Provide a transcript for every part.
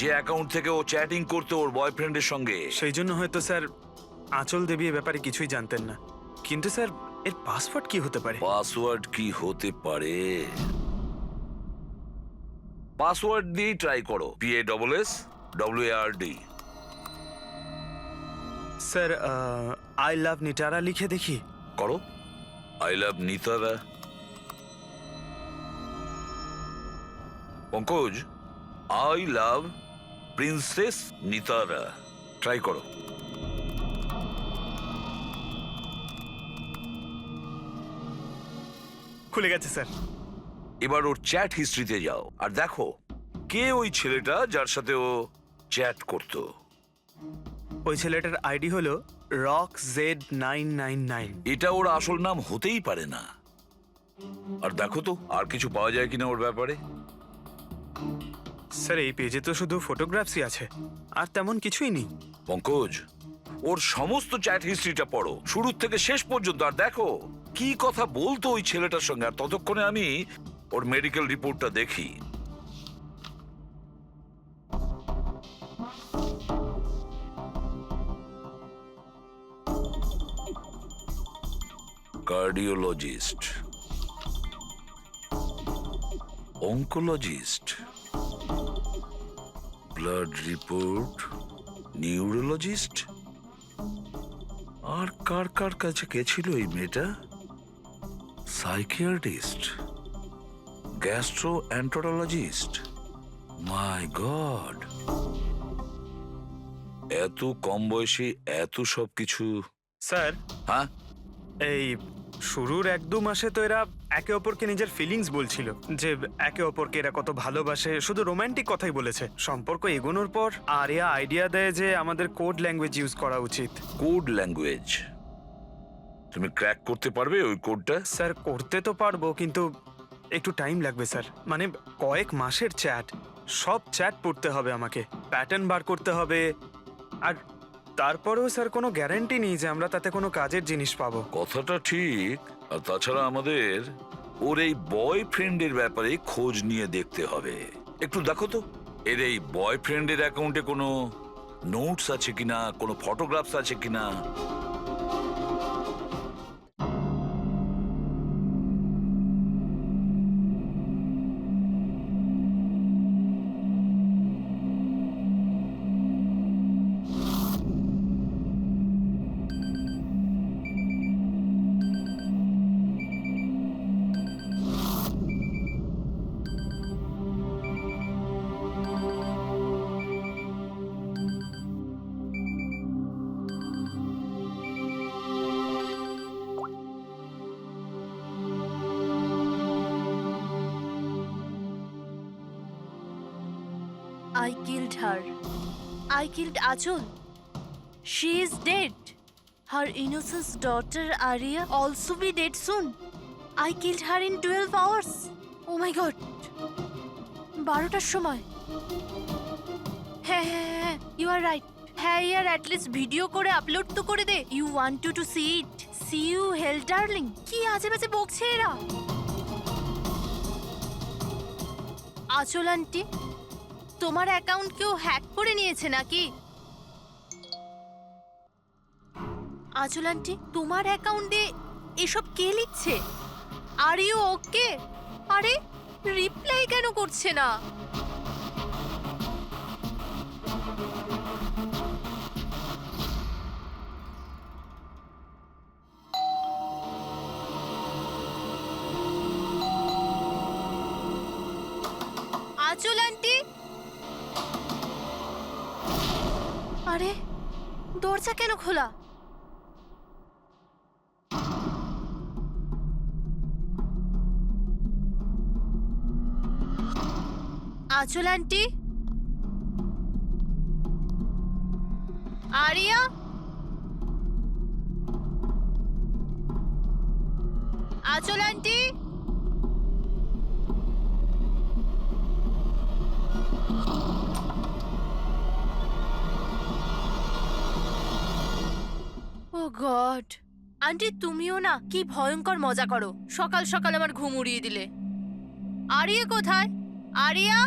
যে অ্যাকাউন্ট থেকে ও চ্যাটিং করতো ওর বয়ফ্রেন্ডের সঙ্গে। সেই জন্য হয়তো স্যার আঁচল দেবী এ ব্যাপারে কিছুই জানতেন না। কিন্তু স্যার এর পাসওয়ার্ড কি হতে পারে? পাসওয়ার্ড কি হতে পারে? পাসওয়ার্ড দিয়ে ট্রাই করো। PASSWARD। Sir I love Nitara লিখে দেখি। করো I love Nitara. Pankaj, I love princess Nitara, try করো। খুলে গেছে স্যার। এবার ওর চ্যাট হিস্ট্রিতে যাও আর দেখো কে ওই ছেলেটা যার সাথে ও চ্যাট করতো। ওই ছেলেটার আইডি হলো RockZ999। এটা ওর আসল নাম হতেই পারে না। আর দেখো তো আর কিছু পাওয়া যায় কিনা ওর ব্যাপারে। স্যার এই পেজে তো শুধু ফটোগ্রাফসই আছে, আর তেমন কিছুই নেই। পঙ্কজ, ওর সমস্ত চ্যাট হিস্ট্রিটা পড়ো শুরু থেকে শেষ পর্যন্ত, আর দেখো কি কথা বলতো ওই ছেলেটার সঙ্গে। আর ততক্ষণে আমি ওর মেডিকেল রিপোর্টটা দেখি। Cardiologist, oncologist, blood report, neurologist. আর কার কার কাছে গেছিল এই মেয়েটা? Psychiatrist, gastroenterologist. মাই গড, এত কম বয়সে এত সব কিছু। স্যার হ্যাঁ, এই শুরুর 1-2 মাসে তো এরা একে অপরকে নিজের ফিলিংস বলছিল, যে একে অপরকে এরা কত ভালোবাসে, শুধু রোমান্টিক কথাই বলেছে। সম্পর্ক এগোনোর পর আরিয়া আইডিয়া দেয় যে আমাদের কোড ল্যাঙ্গুয়েজ ইউজ করা উচিত। Code language? তুমি ক্র্যাক করতে পারবে ওই কোডটা? স্যার করতে তো পারবো, কিন্তু একটু টাইম লাগবে স্যার। মানে কয়েক মাসের চ্যাট, সব চ্যাট পড়তে হবে আমাকে, প্যাটার্ন বার করতে হবে। আর তারপরেও স্যার কোনো গ্যারান্টি নেই যে আমরা তাতে কোনো কাজের জিনিস পাবো। কথাটা ঠিক। আর তাছাড়া আমাদের ওর এই বয়ফ্রেন্ডের ব্যাপারে খোঁজ নিয়ে দেখতে হবে। একটু দেখো তো এর এই বয়ফ্রেন্ডের অ্যাকাউন্টে কোনো নোটস আছে কিনা, কোনো ফটোগ্রাফস আছে কিনা। I killed her. I killed Achol. She is dead. Her innocent daughter Arya also be dead soon. I killed her in 12 hours. Oh my god. 12টার সময়। হ্যাঁ হ্যাঁ হ্যাঁ, you are right. হ্যাঁ ইয়ার, at least ভিডিও করে upload তো করে দে। You want to see it. See you hell darling. কি আজে বাজে বকছে এরা। আচল আন্টি, তোমার অ্যাকাউন্ট কেউ হ্যাক করে নিয়েছে নাকি? আচল আন্টি, তোমার অ্যাকাউন্টে এসব কে লিখছে? Are you okay? আরে রিপ্লাই কেন করছে না? আচল আন্টি, আরে দরজা কেন খোলা? আচল আন্টি, আরিয়া, আচল আন্টি। ও গড, আন্টি তুমিও না কি ভয়ঙ্কর মজা করো। সকাল সকাল আমার ঘুম উড়িয়ে দিলে। আরিয়া কোথায়? আরিয়া,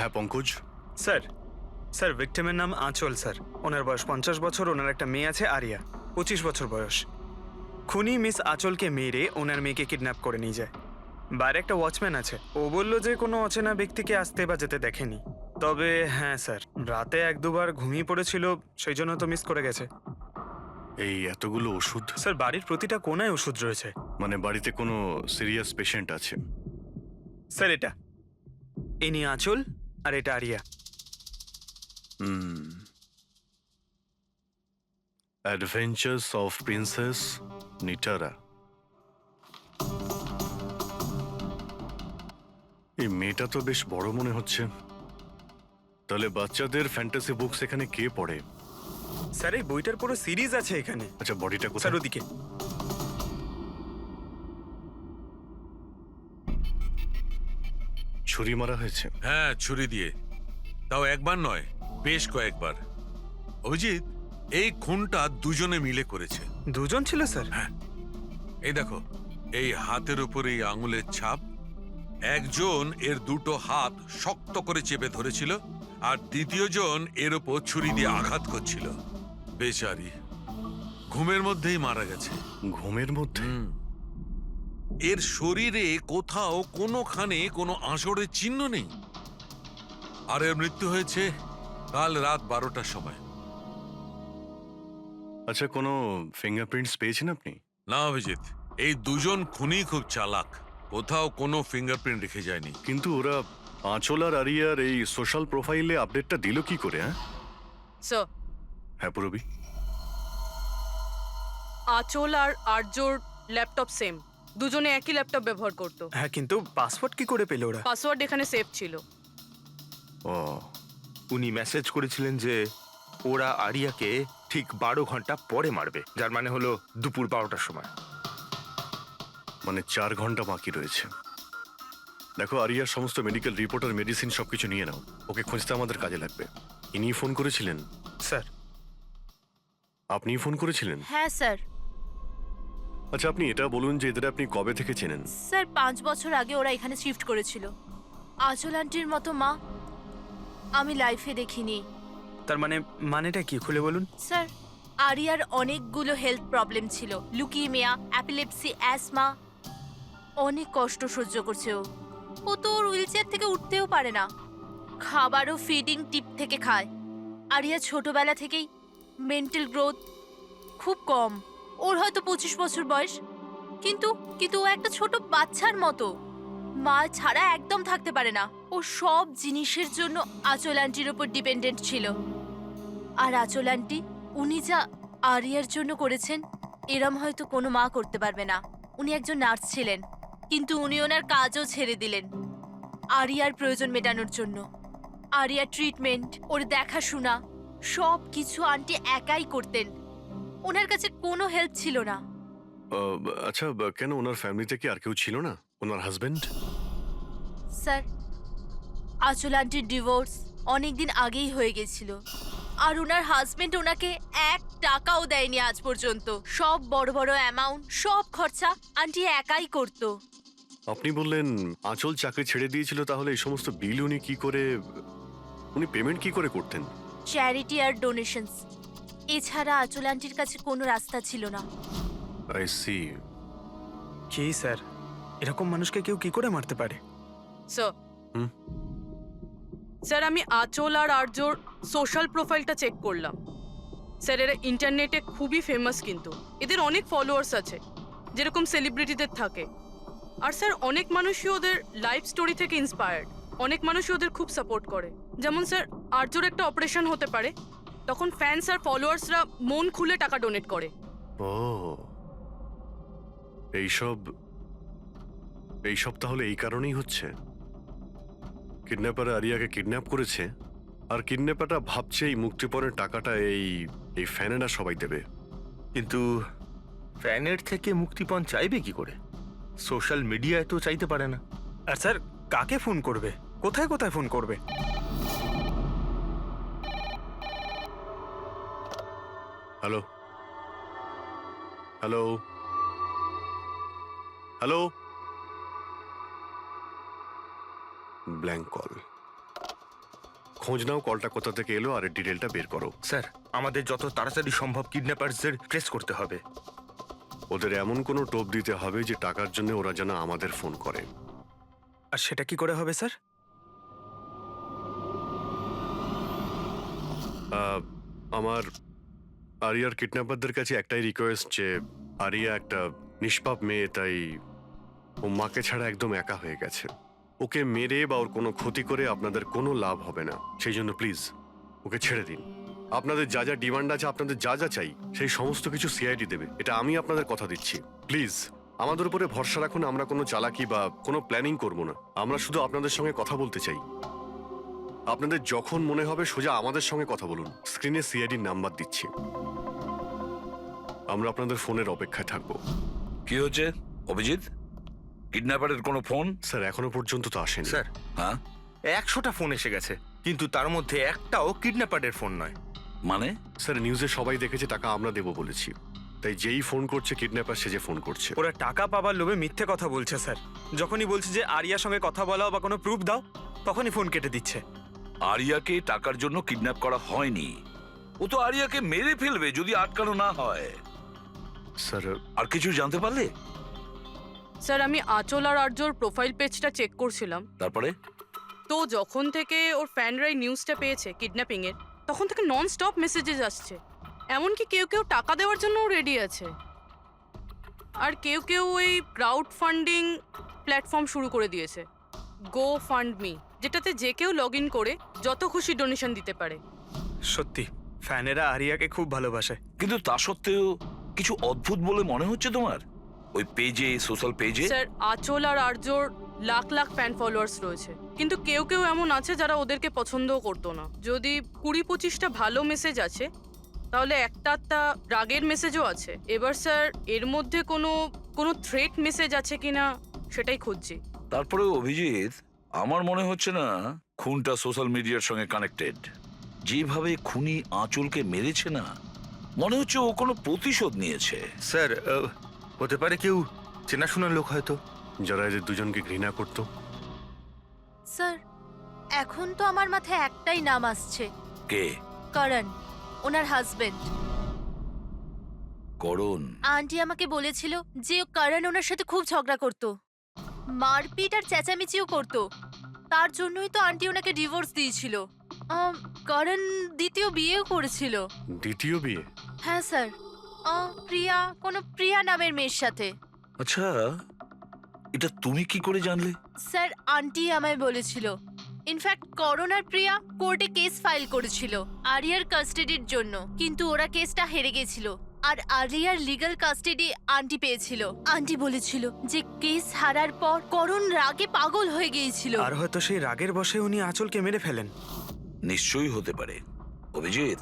হ্যাঁ পঙ্কজ, স্যার স্যার ভিক্টিমের নাম আঁচল স্যার। ওনার বয়স 50 বছর। ওনার একটা মেয়ে আছে আরিয়া, 25 বছর বয়স। খুনি মিস আঁচলকে মেরে ওনার মেয়েকে কিডন্যাপ করে নিয়ে যায়। বাইরে একটা ওয়াচম্যান আছে, ও বলল যে কোনো অচেনা ব্যক্তিকে আসতে বা যেতে দেখেনি। তবে হ্যাঁ স্যার, রাতে 1-2 বার ঘুমিয়ে পড়েছিল, সেই জন্য তো মিস করে গেছে। এই এতগুলো ওষুধ, স্যার বাড়ির প্রতিটা কোনায় ওষুধ রয়েছে। মানে বাড়িতে কোনো সিরিয়াস পেশেন্ট আছে? স্যার এটা ইনি আঁচল আর এটা Ariya. Adventures of princess Nitara. এই মেয়েটা তো বেশ বড় মনে হচ্ছে। তাহলে বাচ্চাদের ফ্যান্টাসি বুকস এখানে কে পড়ে? স্যার এই বইটার পুরো সিরিজ আছে এখানে। আচ্ছা, বডিটা কোথায়? স্যার ওদিকে। ছুরি মারা হয়েছে? হ্যাঁ, ছুরি দিয়ে। তাও একবার নয়, বেশ কয়েকবার। অভিজিৎ, এই খুনটা দুজনে মিলে করেছে। দুজন ছিল স্যার? এই দেখো, এই হাতের উপর এই আঙুলের ছাপ। একজন এর দুটো হাত শক্ত করে চেপে ধরেছিল, আর দ্বিতীয় জন এর উপর ছুরি দিয়ে আঘাত করছিল। বেচারি ঘুমের মধ্যেই মারা গেছে। ঘুমের মধ্যে? এর শরীরে কোথাও কোনোখানে কোনো আঁচড়ের চিহ্ন নেই। আর এর মৃত্যু হয়েছে কাল রাত 12টার সময়। আচ্ছা, কোনো ফিঙ্গারপ্রিন্টস পেয়েছেন আপনি? না অভিজিৎ, এই দুজন খুনি খুব চালাক, কোথাও কোনো ফিঙ্গারপ্রিন্ট রেখে যায়নি। কিন্তু ওরা আঁচল আর আরিয়ার এই সোশ্যাল প্রোফাইলে আপডেটটা দিল কি করে? স্যার, হ্যাঁ পুরবি। আঁচল আর আর্যর ল্যাপটপ সেম, দুজনে একই ল্যাপটপ ব্যবহার করতো। হ্যাঁ, কিন্তু পাসওয়ার্ড কি করে পেল ওরা? পাসওয়ার্ড এখানে সেভ ছিল। ও, উনি মেসেজ করেছিলেন যে ওরা আরিয়াকে ঠিক 12 ঘন্টা পরে মারবে, যার মানে হলো দুপুর 12টার সময়। মানে 4 ঘন্টা বাকি রয়েছে। দেখো, আরিয়ার সমস্ত মেডিকেল রিপোর্ট আর মেডিসিন সবকিছু নিয়ে নাও, ওকে খুঁজতে আমাদের কাজে লাগবে। ইনি ফোন করেছিলেন? স্যার আপনিই ফোন করেছিলেন? হ্যাঁ স্যার। আচ্ছা, আপনি এটা বলুন যে এদের আপনি কবে থেকে চেনেন? স্যার 5 বছর আগে ওরা এখানে শিফট করেছিল। আঁচল আন্টির মতো মা আমি লাইফে দেখিনি। তার মানেটা কি খুলে বলুন। স্যার আরিয়ার অনেকগুলো হেলথ প্রবলেম ছিল, লুকিমিয়া, অ্যাপিলেপসি, অ্যাসমা। অনেক কষ্ট সহ্য করছে ও তো ওর হুইলচেয়ার থেকে উঠতেও পারে না। খাবারও ফিডিং টিপ থেকে খায়। আরিয়া ছোটবেলা থেকেই মেন্টাল গ্রোথ খুব কম। ওর হয়তো 25 বছর বয়স, কিন্তু কিন্তু ও একটা ছোট বাচ্চার মতো। মা ছাড়া একদম থাকতে পারে না। ও সব জিনিসের জন্য আঁচল আন্টির উপর ডিপেন্ডেন্ট ছিল। আর আঁচল আন্টি উনি যা আরিয়ার জন্য করেছেন, এরম হয়তো কোনো মা করতে পারবে না। উনি একজন নার্স ছিলেন, কিন্তু উনি ওনার কাজও ছেড়ে দিলেন আরিয়ার প্রয়োজন মেটানোর জন্য। আরিয়ার ট্রিটমেন্ট, ওর দেখাশোনা সব কিছু আন্টি একাই করতেন। ওনার কাছে কোনো হেল্প ছিল না। আচ্ছা, কেন ওনার ফ্যামিলিতে কি আর কেউ ছিল না? ওনার হাজবেন্ড? স্যার আঁচল আন্টির ডিভোর্স অনেকদিন আগেই হয়ে গেছিল, আর ওনার হাজবেন্ড ওনাকে 1 টাকাও দেয়নি আজ পর্যন্ত। সব বড় বড় অ্যামাউন্ট, সব খরচা আন্টি একাই করতো। আপনি বললেন আঁচল চাকরি ছেড়ে দিয়েছিল, তাহলে এই সমস্ত বিল উনি পেমেন্ট কি করে করতেন? চ্যারিটি আর ডোনেশনস, এছাড়া আঁচল আন্টির কাছে কোনো রাস্তা ছিল না। I C. কি স্যার, এরকম মানুষকে কেউ কি করে মারতে পারে? স্যার, হুম? স্যার আমি আঁচল আর আর্যর সোশ্যাল প্রোফাইলটা চেক করলাম। স্যার এরা ইন্টারনেটে খুবই ফেমাস, কিন্তু এদের অনেক ফলোয়ার্স আছে, যেরকম সেলিব্রিটিদের থাকে। আর স্যার অনেক মানুষই ওদের লাইফ স্টোরি থেকে ইন্সপায়ার্ড। অনেক মানুষই ওদের খুব সাপোর্ট করে। যেমন স্যার আর্যর একটা অপারেশন হতে পারে, তখন ফ্যান্স আর ফলোয়ার্সরা মন খুলে টাকা ডোনেট করে। ও, এইসব তাহলে এই কারণেই হচ্ছে। কিডন্যাপার আরিয়াকে কিডন্যাপ করেছে, আর কিডন্যাপারটা ভাবছে এই মুক্তিপণের টাকাটা এই ফ্যানেরা সবাই দেবে। কিন্তু ফ্যানের থেকে মুক্তিপণ চাইবে কি করে? সোশ্যাল মিডিয়ায় তো চাইতে পারে না। আর স্যার কাকে ফোন করবে, কোথায় কোথায় ফোন করবে? Hello, hello, hello. Blank call. খোঁজ নাও কলটা কোথা থেকে এলো আর এর ডিটেলটা বের করো। স্যার আমাদের যত তাড়াতাড়ি সম্ভব কিডন্যাপারদের ট্রেস করতে হবে। ওদের এমন কোনো টোপ দিতে হবে যে টাকার জন্য ওরা যেন আমাদের ফোন করে। আর সেটা কি করে হবে স্যার? আমার আরিয়ার কিডন্যাপারদের কাছে একটাই রিকোয়েস্ট যে আরিয়া একটা নিষ্পাপ মেয়ে, তাই ও মাকে ছাড়া একদম একা হয়ে গেছে। ওকে মেরে বা ওর কোনো ক্ষতি করে আপনাদের কোনো লাভ হবে না, সেই জন্য প্লিজ ওকে ছেড়ে দিন। আপনাদের যা যা ডিমান্ড আছে, আপনাদের যা যা চাই সেই সমস্ত কিছু সিআইডি দেবে, এটা আমি আপনাদের কথা দিচ্ছি। প্লিজ আমাদের উপরে ভরসা রাখুন, আমরা কোনো চালাকি বা কোনো প্ল্যানিং করব না। আমরা শুধু আপনাদের সঙ্গে কথা বলতে চাই। আপনাদের যখন মনে হবে সোজা আমাদের সঙ্গে কথা বলুন। স্ক্রিনে সিআইডির নাম্বার দিচ্ছি, আমরা আপনাদের ফোনের অপেক্ষায় থাকবো। কি হচ্ছে অভিজিৎ? কিডন্যাপারের কোনো ফোন? স্যার এখনো পর্যন্ত তো আসেনি। স্যার হ্যাঁ 100টা ফোন এসে গেছে, কিন্তু তার মধ্যে একটাও কিডন্যাপারের ফোন নয়। মানে? স্যার নিউজে সবাই দেখেছে টাকা আমরা দেবো বলেছি, তাই যেই ফোন করছে কিডন্যাপার সেজে ফোন করছে। ওরা টাকা পাবার লোভে মিথ্যে কথা বলছে স্যার। যখনই বলছে যে আরিয়ার সঙ্গে কথা বলাও বা কোনো প্রুফ দাও, তখনই ফোন কেটে দিচ্ছে। আরিয়াকে টাকার জন্য কিডন্যাপ করা হয়নি, ও তো আরিয়াকে মেরে ফেলবে যদি আটকানো না হয়। স্যার আর কিছু জানতে পারলে? স্যার আমি আঁচল আর আর্যর প্রোফাইল পেজটা চেক করছিলাম, তারপরে? তো যখন থেকে ওর ফ্যানরাই নিউজটা পেয়েছে কিডন্যাপিং এর, তখন থেকে নন স্টপ মেসেজেস আসছে। এমনকি কেউ কেউ টাকা দেওয়ার জন্যও রেডি আছে, আর কেউ কেউ ওই ক্রাউড ফান্ডিং প্ল্যাটফর্ম শুরু করে দিয়েছে, গো ফান্ড মি, যেটাতে যে কেউ লগ ইন করে যত খুশি ডোনেশন দিতে পারে। সত্যি ফ্যানেরা আরিয়াকে খুব ভালোবাসে। কিন্তু তা সত্ত্বেও কিছু অদ্ভুত বলে মনে হচ্ছে তোমার ওই পেজে, সোশ্যাল পেজে? স্যার আঁচল আর আর্যর লাখ লাখ ফ্যান ফলোয়ার্স রয়েছে, কিন্তু কেউ কেউ এমন আছে যারা ওদেরকে পছন্দও করতো না। যদি 20-25টা ভালো মেসেজ আছে, তাহলে একটা রাগের মেসেজও আছে। এবার স্যার এর মধ্যে কোনো থ্রেট মেসেজ আছে কিনা সেটাই খুঁজছি। তারপরে অভিজিৎ, আমার মনে হচ্ছে না খুনটা সোশ্যাল মিডিয়ার সঙ্গে কানেক্টেড। যেভাবে খুনি আঁচলকে মেরেছে না, মনে হচ্ছে ও কোনো প্রতিশোধ নিয়েছে। স্যার হতে পারে কেউ চেনাশোনা লোক হয়তো, যারা এদের দুজনকে ঘৃণা করত। স্যার এখন তো আমার মাথায় একটাই নাম আসছে, কে? করণ, ওনার হাজবেন্ড। করণ? আন্টি আমাকে বলেছিল যে করণ ওনার সাথে খুব ঝগড়া করত, মারপিট আর চেঁচামেচিও করত। তার জন্যই তো আন্টি ওনাকে ডিভোর্স দিয়েছিল। করণ দ্বিতীয় বিয়েও করেছিল। দ্বিতীয় বিয়ে? হ্যাঁ স্যার, প্রিয়া নামের মেয়ের সাথে। আচ্ছা, এটা তুমি কি করে জানলে? স্যার আন্টি আমায় বলেছিল। ইনফ্যাক্ট করণ আর প্রিয়া কোর্টে কেস ফাইল করেছিল আরিয়ার কাস্টাডির জন্য, কিন্তু ওরা কেসটা হেরে গেছিল আর আরিয়ার লিগ্যাল কাস্টাডি আন্টি পেয়েছিল। আন্টি বলেছিল যে কেস হারার পর করণ রাগে পাগল হয়ে গিয়েছিল। আর হয়তো সেই রাগের বশে উনি আঁচলকে মেরে ফেলেন। নিশ্চয়ই হতে পারে। অভিজিৎ,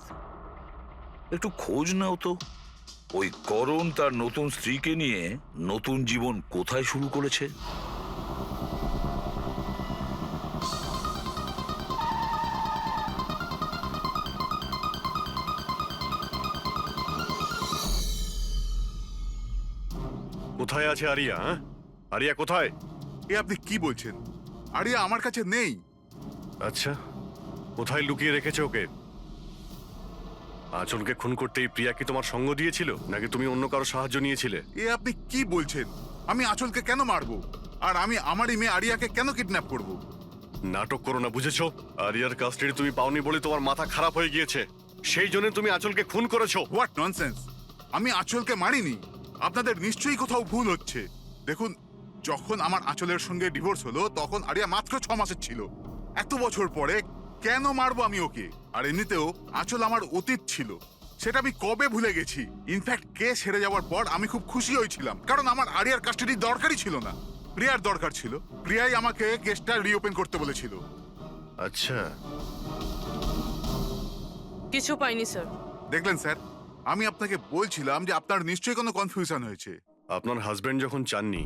একটু খোঁজ নাও তো, ওই করণ তার নতুন স্ত্রীকে নিয়ে নতুন জীবন কোথায় শুরু করেছে। কোথায় আছে আরিয়া? আরিয়া কোথায়? এ আপনি কি বলছেন? আরিয়া আমার কাছে নেই। আচ্ছা, কোথায় লুকিয়ে রেখেছে ওকে? আঁচলকে খুন করতেই প্রিয়া কি তোমার সঙ্গ দিয়েছিল, নাকি তুমি অন্য কারো সাহায্য নিয়েছিলে? এ আপনি কি বলছেন? আমি আঁচলকে কেন মারবো? আর আমি আমারই মেয়ে আরিয়াকে কেন কিডন্যাপ করব? নাটক করো না, বুঝেছো? আরিয়ার কাস্টাডি তুমি পাওনি বলে তোমার মাথা খারাপ হয়ে গিয়েছে, সেই জন্য তুমি আঁচলকে খুন করেছো। What nonsense! আমি আঁচলকে মারিনি। আপনাদের নিশ্চয়ই কোথাও ভুল হচ্ছে। দেখুন, যখন আমার আঁচলের সঙ্গে ডিভোর্স হলো তখন আরিয়া মাত্র 6 মাসের ছিল। এত বছর পরে কেন মারবো আমি ওকে? আর এমনিতেও আঁচল আমার অতীত ছিল, সেটা আমি কবে ভুলে গেছি। ইনফ্যাক্ট কেস হেরে যাওয়ার পর আমি খুব খুশি হয়েছিলাম, কারণ আমার আরিয়ার কাস্টাডি দরকারই ছিল না, প্রিয়ার দরকার ছিল। প্রিয়াই আমাকে কেসটা রিওপেন করতে বলেছিল। আচ্ছা, কিছু পাইনি স্যার। দেখলেন স্যার, আমি আপনাকে বলছিলাম যে আপনার নিশ্চয়ই কোনো কনফিউশন হয়েছে। আপনার হাজবেন্ড যখন চাননি,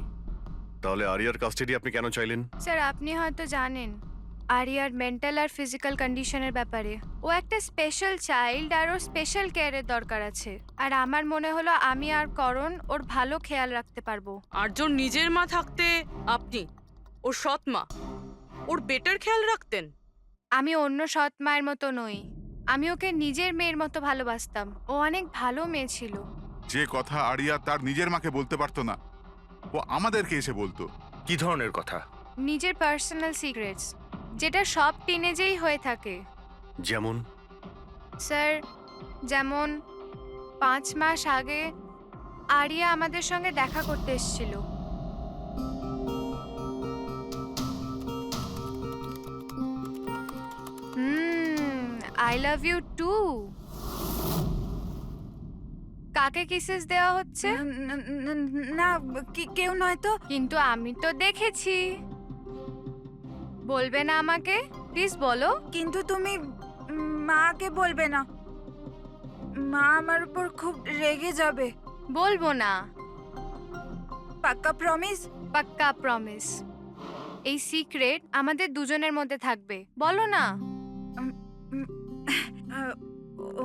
তাহলে আরিয়ার কাস্টাডি আপনি কেন চাইলেন? স্যার আপনি হয়তো জানেন আরিয়ার মেন্টাল আর ফিজিক্যাল কন্ডিশনের ব্যাপারে। ও একটা স্পেশাল চাইল্ড আর ওর স্পেশাল কেয়ারের দরকার আছে, আর আমার মনে হলো আমি আর করণ ওর ভালো খেয়াল রাখতে পারবো। আর্যর নিজের মা থাকতে আপনি ওর সৎ মা ওর বেটার খেয়াল রাখতেন? আমি অন্য সৎ মায়ের মতো নই। আমি ওকে নিজের মেয়ের মতো ভালোবাসতাম। ও অনেক ভালো মেয়ে ছিল। যে কথা আরিয়া তার নিজের মাকে বলতে পারতো না, ও আমাদেরকে এসে বলতো। কি ধরনের কথা? নিজের পার্সোনাল সিক্রেটস, যেটা সব টিনেজেই হয়ে থাকে। যেমন স্যার, যেমন 5 মাস আগে আরিয়া আমাদের সঙ্গে দেখা করতে এসেছিল। I love you too. কাকে কিসেস দেওয়া হচ্ছে? না, কেউ নয় তো। কিন্তু আমি তো দেখেছি। বলবে না আমাকে? প্লিজ বলো। কিন্তু তুমি মাকে বলবে না, মা আমার উপর খুব রেগে যাবে। বলবো না। পাক্কা প্রমিস? পাক্কা প্রমিস। এই সিক্রেট আমাদের দুজনের মধ্যে থাকবে। বলো না। ও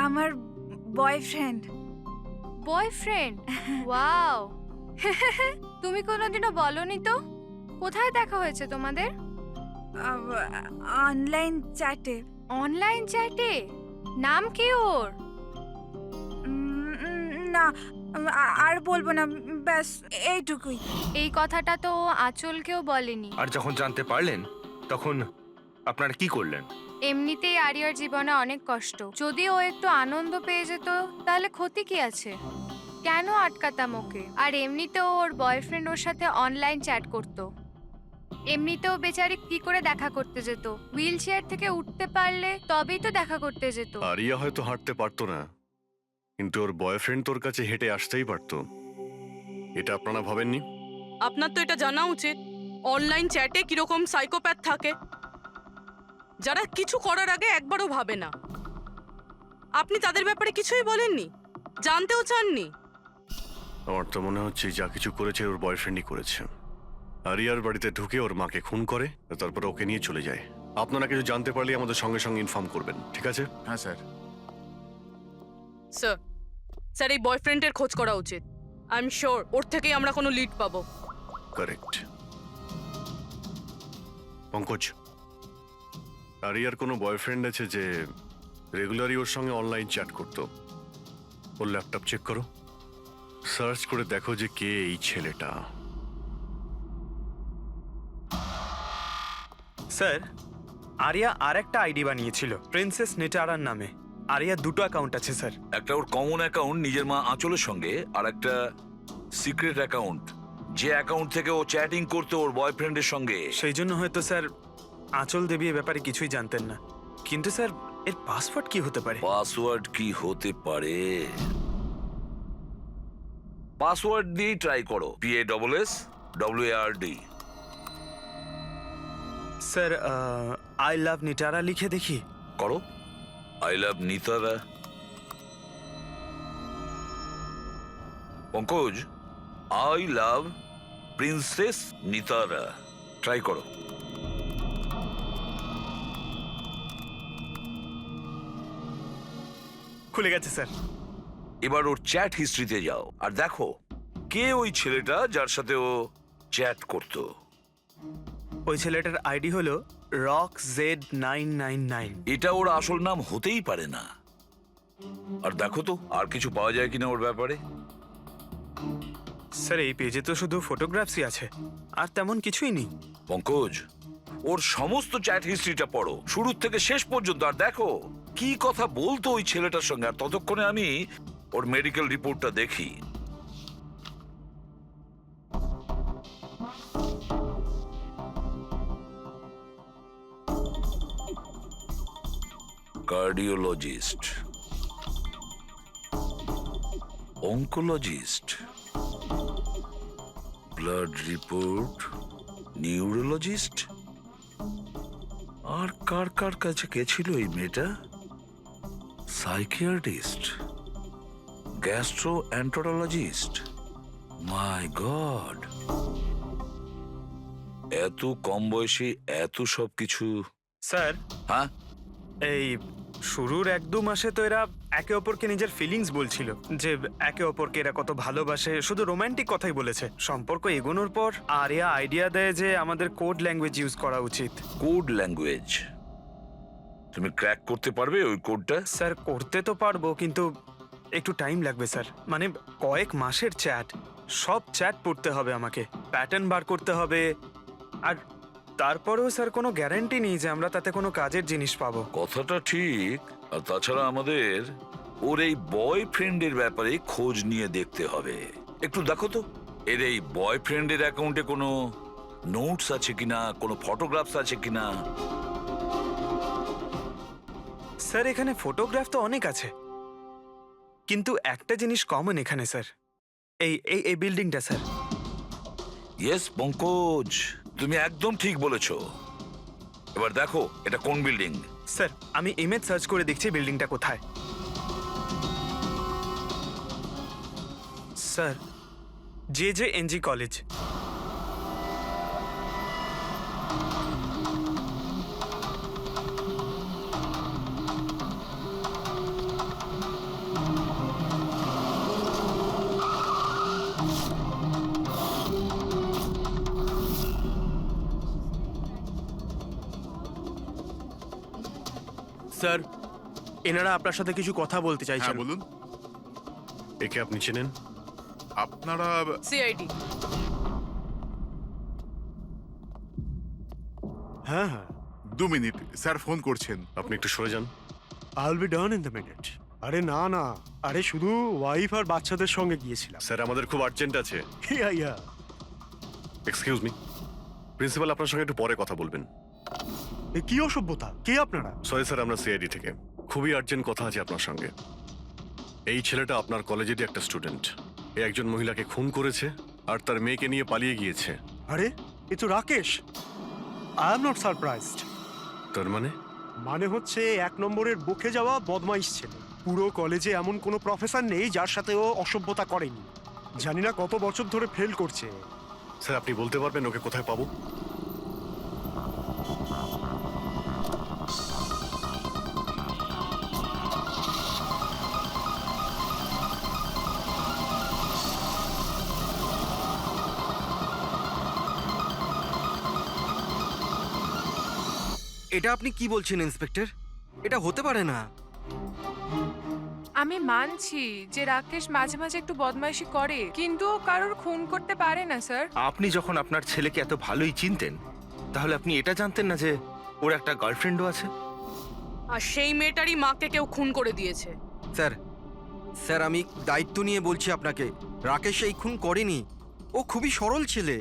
আমার বয়ফ্রেন্ড। বয়ফ্রেন্ড? ওয়াও। তুমি কোনোদিনও বলনি তো। কোথায় দেখা হয়েছে তোমাদের? অনলাইন চ্যাটে। অনলাইন চ্যাটে? নাম কি ওর? না, আর বলবো না, ব্যাস এইটুকুই। এই কথাটা তো ও আঁচলকেও বলেনি। আর যখন জানতে পারলেন তখন আপনারা কি করলেন? এমনিতেই আরিয়ার জীবনে অনেক কষ্ট। যদি ও একটু আনন্দ পেয়ে যেত তাহলে ক্ষতি কি আছে? কেন আটকাতাম ওকে? আর এমনিতেও ওর বয়ফ্রেন্ড ওর সাথে অনলাইন চ্যাট করতো। এমনিতেও বেচারি কি করে দেখা করতে যেত? হুইল চেয়ার থেকে উঠতে পারলে তবেই তো দেখা করতে যেত। আরিয়া হয়তো হাঁটতে পারতো না, কিন্তু ওর বয়ফ্রেন্ড তোর কাছে হেঁটে আসতেই পারতো। এটা আপনারা ভাবেননি? আপনার তো এটা জানা উচিত অনলাইন চ্যাটে কিরকম সাইকোপ্যাথ থাকে, যারা কিছু করার আগে একবারও ভাবে না। আপনি তাদের ব্যাপারে কিছুই বলেননি, জানতেও চাননি। আমার তো মনে হচ্ছে যা কিছু করেছে ওর বয়ফ্রেন্ডই করেছে। আরিয়ার বাড়িতে ঢুকে ওর মাকে খুন করে, তারপর ওকে নিয়ে চলে যায়। আপনারা কিছু জানতে পারলে আমাদের সঙ্গে সঙ্গে ইনফর্ম করবেন, ঠিক আছে? হ্যাঁ স্যার। স্যার, স্যার এই বয়ফ্রেন্ডের খোঁজ করা উচিত। আই এম শিওর ওর থেকেই আমরা কোনো লিড পাবো। কারেক্ট। পঙ্কজ, আরিয়ার কোনো বয়ফ্রেন্ড আছে যে রেগুলারই ওর সঙ্গে অনলাইন চ্যাট করতো? ওর ল্যাপটপ চেক করো, সার্চ করে দেখো যে কে এই ছেলেটা। স্যার, আরিয়া আর একটা আইডি বানিয়েছিল প্রিন্সেস নিটারার নামে। আরিয়া দুটো অ্যাকাউন্ট আছে স্যার। একটা ওর কমন অ্যাকাউন্ট নিজের মা আঁচলের সঙ্গে, আর একটা সিক্রেট অ্যাকাউন্ট, যে অ্যাকাউন্ট থেকে ও চ্যাটিং করতো ওর বয়ফ্রেন্ডের সঙ্গে। সেই জন্য হয়তো স্যার আঁচল দেবী এ ব্যাপারে কিছুই জানতেন না। কিন্তু স্যার এর পাসওয়ার্ড কি হতে পারে? পাসওয়ার্ড কি হতে পারে? পাসওয়ার্ড দিয়ে ট্রাই করো। PASSWARD। Sir, I love Nitara লিখে দেখি। করো, I love Nitara. Pankaj, I love princess Nitara, try করো। খুলে গেছে স্যার। এবার ওর চ্যাট হিস্ট্রিতে যাও আর দেখো কে ওই ছেলেটা যার সাথে ও চ্যাট করতো। ওই ছেলেটার আইডি হলো RockZ999। এটা ওর আসল নাম হতেই পারে না। আর দেখো তো আর কিছু পাওয়া যায় কিনা ওর ব্যাপারে। স্যার এই পেজে তো শুধু ফটোগ্রাফসই আছে, আর তেমন কিছুই নেই। পঙ্কজ, ওর সমস্ত চ্যাট হিস্ট্রিটা পড়ো শুরু থেকে শেষ পর্যন্ত, আর দেখো কি কথা বলতো ওই ছেলেটার সঙ্গে। আর ততক্ষণে আমি ওর মেডিকেল রিপোর্টটা দেখি। Cardiologist, oncologist, blood report, neurologist. আর কার কার কাছে গেছিল এই মেয়েটা? Psychiatrist, gastroenterologist. মাই গড, এত কম বয়সে এত সব কিছু। স্যার, হ্যাঁ, এই শুরুর 1-2 মাসে তো এরা একে অপরকে নিজের ফিলিংস বলছিল, যে একে অপরকে এরা কত ভালোবাসে, শুধু রোমান্টিক কথাই বলেছে। সম্পর্ক এগোনোর পর আরিয়া আইডিয়া দেয় যে আমাদের কোড ল্যাঙ্গুয়েজ ইউজ করা উচিত। Code language? তুমি ক্র্যাক করতে পারবে ওই কোডটা? স্যার করতে তো পারবো, কিন্তু একটু টাইম লাগবে স্যার। মানে কয়েক মাসের চ্যাট, সব চ্যাট পড়তে হবে আমাকে, প্যাটার্ন বার করতে হবে। আর তারপরেও স্যার কোনো গ্যারান্টি নেই যে আমরা তাতে কোনো কাজের জিনিস পাবো। কথাটা ঠিক। আর তাছাড়া আমাদের ওর এই বয়ফ্রেন্ডের ব্যাপারে খোঁজ নিয়ে দেখতে হবে। একটু দেখো তো এর এই বয়ফ্রেন্ডের অ্যাকাউন্টে কোনো নোটস আছে কিনা, কোনো ফটোগ্রাফস আছে কিনা। স্যার এখানে ফটোগ্রাফ তো অনেক আছে, কিন্তু একটা জিনিস কমন এখানে স্যার, এই এই এই বিল্ডিংটা স্যার। ইয়েস পঙ্কজ, তুমি একদম ঠিক বলেছো। এবার দেখো এটা কোন বিল্ডিং। স্যার আমি ইমেজ সার্চ করে দেখছি বিল্ডিংটা কোথায়। Sir JJNG college. স্যার, এনারা আপনার সাথে কিছু কথা বলতে চাইছেন। হ্যাঁ বলুন। একে আপনি চেনেন? আপনারা সিআইডি। হ্যাঁ হ্যাঁ, 2 মিনিট, স্যার ফোন করছেন। আপনি একটু সরে যান। I will be done in the minute. আরে না না, আরে শুধু ওয়াইফ আর বাচ্চাদের সঙ্গে গিয়েছিলাম। স্যার আমাদের খুব আর্জেন্ট আছে। ইয়া ইয়া। এক্সকিউজ মি, প্রিন্সিপাল আপনার সঙ্গে একটু পরে কথা বলবেন। এ কি অসভ্যতা? কে আপনারা? সরি স্যার, আমরা সিআইডি থেকে। খুবই আর্জেন্ট কথা আছে আপনার সঙ্গে। এই ছেলেটা আপনার কলেজেরই একটা স্টুডেন্ট। এ একজন মহিলাকে খুন করেছে আর তার মেয়েকে নিয়ে পালিয়ে গিয়েছে। আরে এ তো Rakesh. I am not surprised. তার মানে হচ্ছে 1 নম্বরের বকে যাওয়া বদমাইশ ছেলে। পুরো কলেজে এমন কোনো প্রফেসর নেই যার সাথে ও অসভ্যতা করেনি। জানি না কত বছর ধরে ফেল করছে। স্যার আপনি বলতে পারবেন ওকে কোথায় পাবো? এটা আপনি কি বলছেন ইন্সপেক্টর? এটা হতে পারে না। আমি মানছি যে রাকেশ মাঝে মাঝে একটু বদমাইশি করে, কিন্তু ও কারোর খুন করতে পারে না স্যার। আপনি যখন আপনার ছেলেকে এত ভালোই চিনতেন, তাহলে আপনি এটা জানতেন না যে ওর একটা গার্লফ্রেন্ডও আছে? আর সেই মেয়েটারই মাকে কেউ খুন করে দিয়েছে। স্যার স্যার আমি দায়িত্ব নিয়ে বলছি আপনাকে, রাকেশ এই খুন করেনি। ও খুবই সরল ছেলে।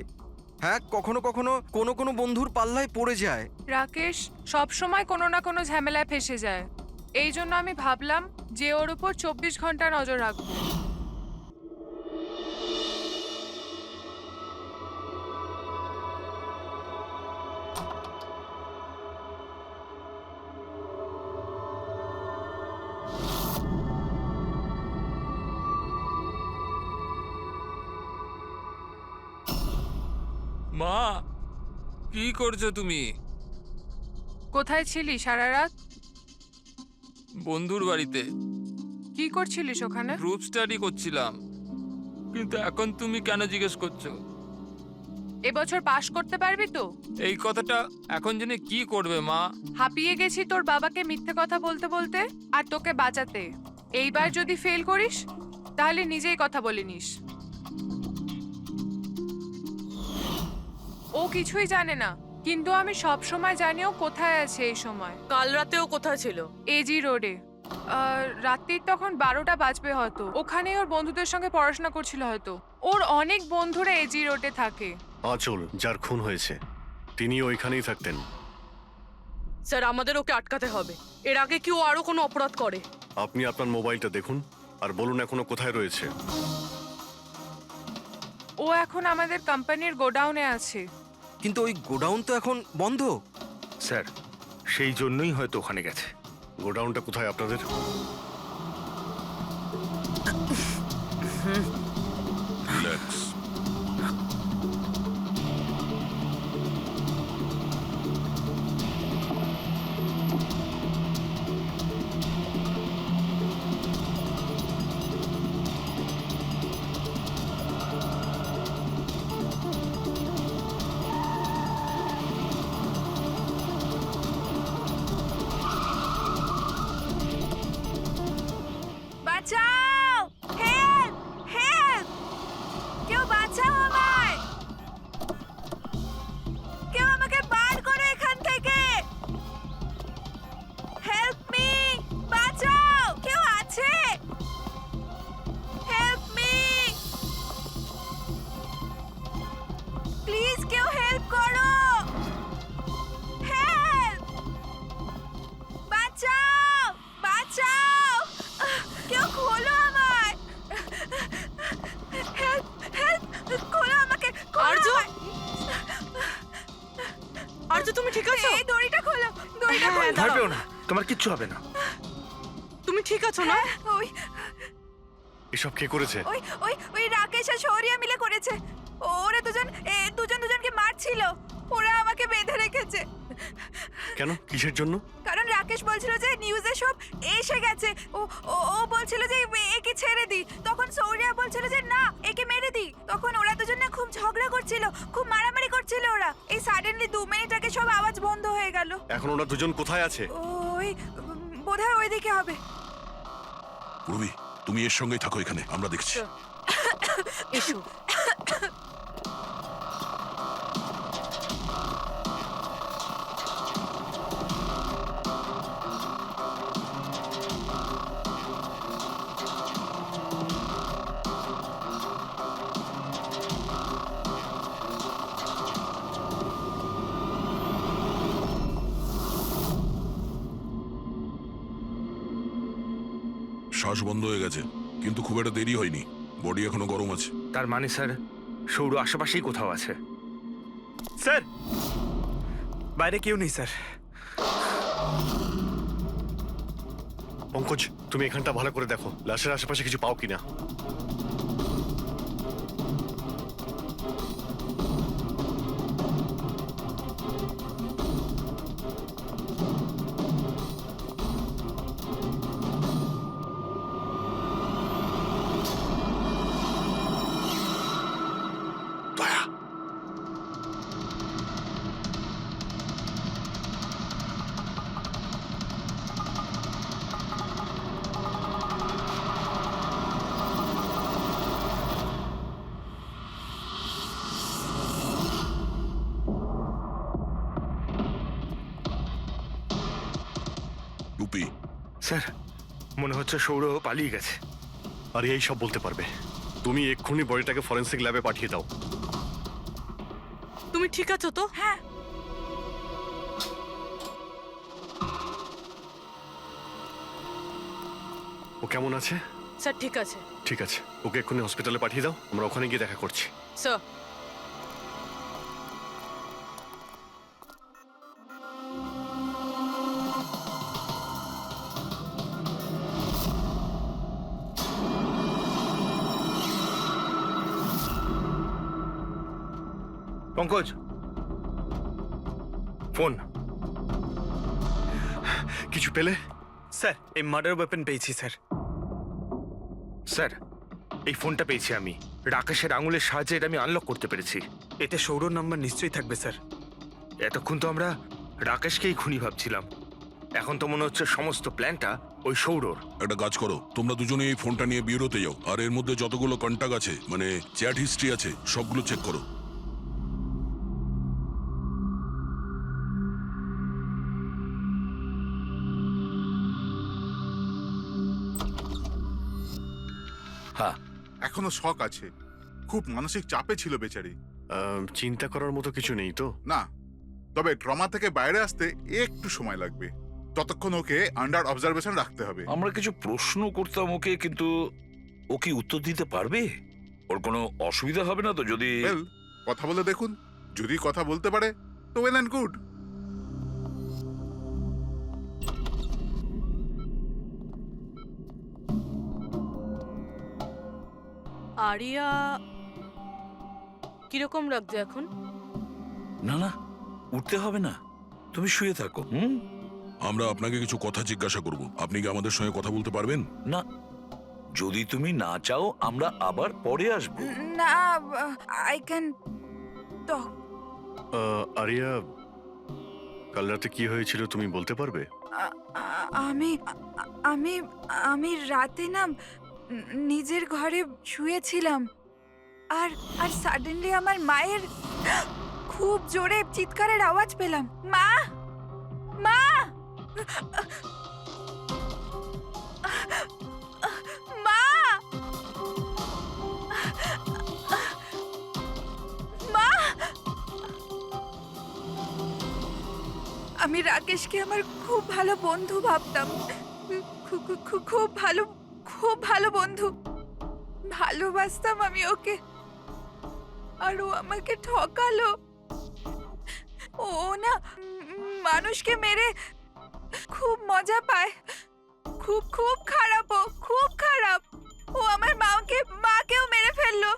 হ্যাঁ, কখনো কখনো কোনো বন্ধুর পাল্লায় পড়ে যায়। রাকেশ সব সময় কোনো না কোনো ঝামেলায় ফেসে যায়। এই জন্য আমি ভাবলাম যে ওর উপর 24 ঘন্টা নজর রাখবো। মা, কি করছো তুমি? কোথায় ছিলি সারা রাত? বন্ধুর বাড়িতে কি করছিলিস ওখানে? গ্রুপ স্টাডি করছিলাম। কিন্তু এখন তুমি কেন জিজ্ঞেস করছো? এবছর পাশ করতে পারবি তো? এই কথাটা এখন জেনে কি করবে মা? হাঁপিয়ে গেছি তোর বাবাকে মিথ্যে কথা বলতে বলতে আর তোকে বাঁচাতে। এইবার যদি ফেল করিস তাহলে নিজেই কথা বলে নিস। ও কিছুই জানে না, কিন্তু আমি সব সময় জানি ও কোথায় আছে এই সময়। কাল রাতেও কোথায় ছিল? এজি রোডে। রাত্রির তখন 12টা বাজবে হয়তো। ওখানে ওর বন্ধুদের সঙ্গে পড়াশোনা করছিল হয়তো। ওর অনেক বন্ধুরা এজি রোডে থাকে। আঁচল যার খুন হয়েছে তিনি ওইখানেই থাকতেন। স্যার আমাদের ওকে আটকাতে হবে। এর আগে কি ও আরো কোনো অপরাধ করে? আপনি আপনার মোবাইলটা দেখুন আর বলুন এখনো কোথায় রয়েছে। ও এখন আমাদের কোম্পানির গোডাউনে আছে। কিন্তু ওই গোডাউন তো এখন বন্ধ। স্যার সেই জন্যই হয়তো ওখানে গেছে। গোডাউনটা কোথায় আপনাদের? রিল্যাক্স। আছো? তুমি ঠিক আছো? এই দড়িটা খোলো, দড়িটা খোলো। ভয় পেও না, তোমার কিচ্ছু হবে না। তুমি ঠিক আছো না? ওই এসব কে করেছে? ওই ওই ওই রাকেশ আর শৌরিয়া মিলে করেছে। ওরা দুজনকে মারছিল। ওরা আমাকে বেঁধে রেখেছে। কেন, কিসের জন্য? কারণ রাকেশ বলছিল যে নিউজে সব এসে গেছে। ও ও ও বলছিল যে একে ছেড়ে দি। তখন শৌরিয়া বলছিল যে না, একে মেরে দি। তখন ওরা দুজনে খুব ঝগড়া করছিল, খুব মারামারি করছিল ওরা। এই সাডেনলি 2 মিনিট আগে সব আওয়াজ বন্ধ হয়ে গেল। এখন ওরা দুজন কোথায় আছে? ওই বোধহয় ওইদিকে হবে। রুবি, তুমি এর সঙ্গেই থাকো এখানে, আমরা দেখছি। এসো। শ্বাস বন্ধ হয়ে গেছে, কিন্তু খুব একটা দেরি হয়নি। বডি এখনো গরম আছে। তার মানে স্যার সৌর আশেপাশেই কোথাও আছে। স্যার বাইরে কেউ নেই স্যার। পঙ্কজ, তুমি এখানটা ভালো করে দেখো, লাশের আশেপাশে কিছু পাও কিনা। রুপি, স্যার মনে হচ্ছে সৌর পালিয়ে গেছে। আর এই সব বলতে পারবে? তুমি এক্ষুনি বডিটাকে ফরেন্সিক ল্যাবে পাঠিয়ে দাও। তুমি ঠিক আছো তো? হ্যাঁ। ও কেমন আছে? স্যার ঠিক আছে। ঠিক আছে, ওকে এক্ষুনি হসপিটালে পাঠিয়ে দাও, আমরা ওখানে গিয়ে দেখা করছি। স্যার। পঙ্কজ, ফোন। কিছু পেলে? স্যার এই মার্ডার ওয়েপন পেয়েছি স্যার। স্যার এই ফোনটা পেয়েছি আমি, রাকেশের আঙুলের সাহায্যে এটা আমি আনলক করতে পেরেছি। এতে সৌরর নাম্বার নিশ্চয়ই থাকবে স্যার। এতক্ষণ তো আমরা রাকেশকেই খুনি ভাবছিলাম, এখন তো মনে হচ্ছে সমস্ত প্ল্যানটা ওই সৌরর। একটা কাজ করো, তোমরা দুজনে এই ফোনটা নিয়ে বিউরোতে যাও, আর এর মধ্যে যতগুলো কন্টাক্ট আছে, মানে চ্যাট হিস্ট্রি আছে, সবগুলো চেক করো। হ্যাঁ, এখনো শক আছে, খুব মানসিক চাপে ছিল বেচারি। চিন্তা করার মতো কিছু নেই তো? না, তবে ট্রমা থেকে বাইরে আসতে একটু সময় লাগবে। ততক্ষণ ওকে আন্ডার অবজারভেশন রাখতে হবে। আমরা কিছু প্রশ্ন করতাম ওকে, কিন্তু ও কি উত্তর দিতে পারবে? ওর কোনো অসুবিধা হবে না তো যদি? ওয়েল, কথা বলে দেখুন, যদি কথা বলতে পারে তো ওয়েল অ্যান্ড গুড। আরিয়া কিরকম লাগছে এখন? না না, উঠতে হবে না, তুমি শুয়ে থাকো। আমরা আপনাকে কিছু কথা জিজ্ঞাসা করব, আপনি কি আমাদের সঙ্গে কথা বলতে পারবেন? না, যদি তুমি না চাও আমরা আবার পরে আসবো। না, আই ক্যান টক। আরিয়া, কাল রাতে কি হয়েছিল তুমি বলতে পারবে? আমি আমি আমি রাতে না নিজের ঘরে শুয়েছিলাম, আর আর সাডেনলি আমার মায়ের খুব জোরে চিৎকারের আওয়াজ পেলাম। মা, মা, মা, মা। আমি রাকেশকে আমার খুব ভালো বন্ধু ভাবতাম, খুব ভালো বন্ধু ভালোবাসতাম আমি ওকে, আর ও আমাকে ঠকালো। ও না মানুষকে মেরে খুব মজা পায়। খুব খুব খারাপ, ও খুব খারাপ। ও আমার মাকেও মেরে ফেললো।